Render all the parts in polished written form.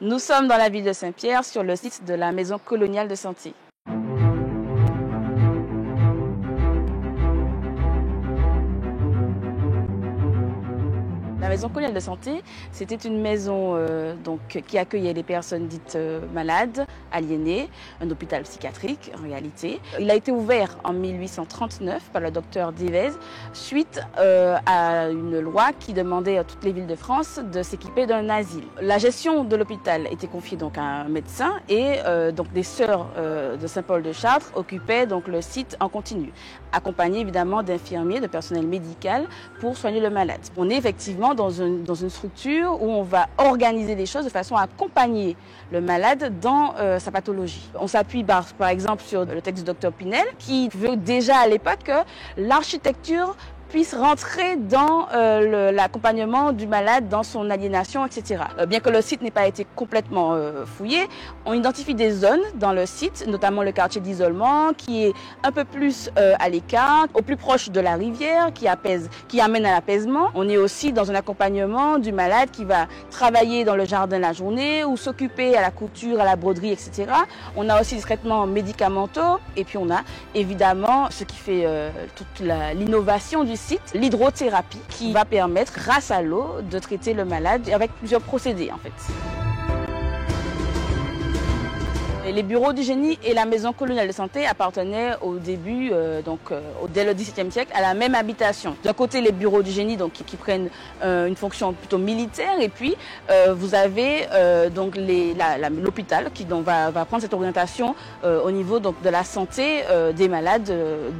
Nous sommes dans la ville de Saint-Pierre, sur le site de la Maison coloniale de santé. La Maison coloniale de santé, c'était une maison qui accueillait les personnes dites malades, aliénées, un hôpital psychiatrique en réalité. Il a été ouvert en 1839 par le docteur Devez suite à une loi qui demandait à toutes les villes de France de s'équiper d'un asile. La gestion de l'hôpital était confiée donc à un médecin et donc des sœurs de Saint-Paul-de-Chartres occupaient donc le site en continu, accompagnées évidemment d'infirmiers, de personnel médical pour soigner le malade. On est effectivement dans une structure où on va organiser les choses de façon à accompagner le malade dans sa pathologie. On s'appuie par exemple sur le texte du docteur Pinel qui veut déjà à l'époque que l'architecture puisse rentrer dans l'accompagnement du malade, dans son aliénation, etc. Bien que le site n'ait pas été complètement fouillé, on identifie des zones dans le site, notamment le quartier d'isolement, qui est un peu plus à l'écart, au plus proche de la rivière, qui amène à l'apaisement. On est aussi dans un accompagnement du malade qui va travailler dans le jardin la journée ou s'occuper à la couture, à la broderie, etc. On a aussi des traitements médicamenteux et puis on a évidemment ce qui fait toute l'innovation du site, l'hydrothérapie, qui va permettre, grâce à l'eau, de traiter le malade avec plusieurs procédés en fait. Les bureaux du génie et la maison coloniale de santé appartenaient au début, dès le XVIIe siècle, à la même habitation. D'un côté, les bureaux du génie qui prennent une fonction plutôt militaire, et puis vous avez l'hôpital qui va prendre cette orientation au niveau donc, de la santé des malades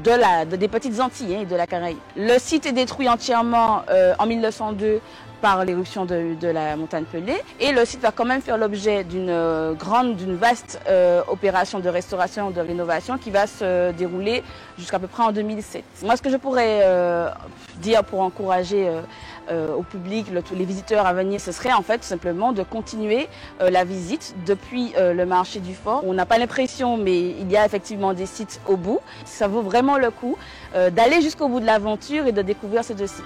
des petites Antilles et de la Caraïbe. Le site est détruit entièrement en 1902 par l'éruption de la montagne Pelée. Et le site va quand même faire l'objet d'une vaste opération de restauration, de rénovation qui va se dérouler jusqu'à peu près en 2007. Moi, ce que je pourrais dire pour encourager au public, tous les visiteurs à venir, ce serait en fait tout simplement de continuer la visite depuis le marché du Fort. On n'a pas l'impression, mais il y a effectivement des sites au bout. Ça vaut vraiment le coup d'aller jusqu'au bout de l'aventure et de découvrir ces deux sites.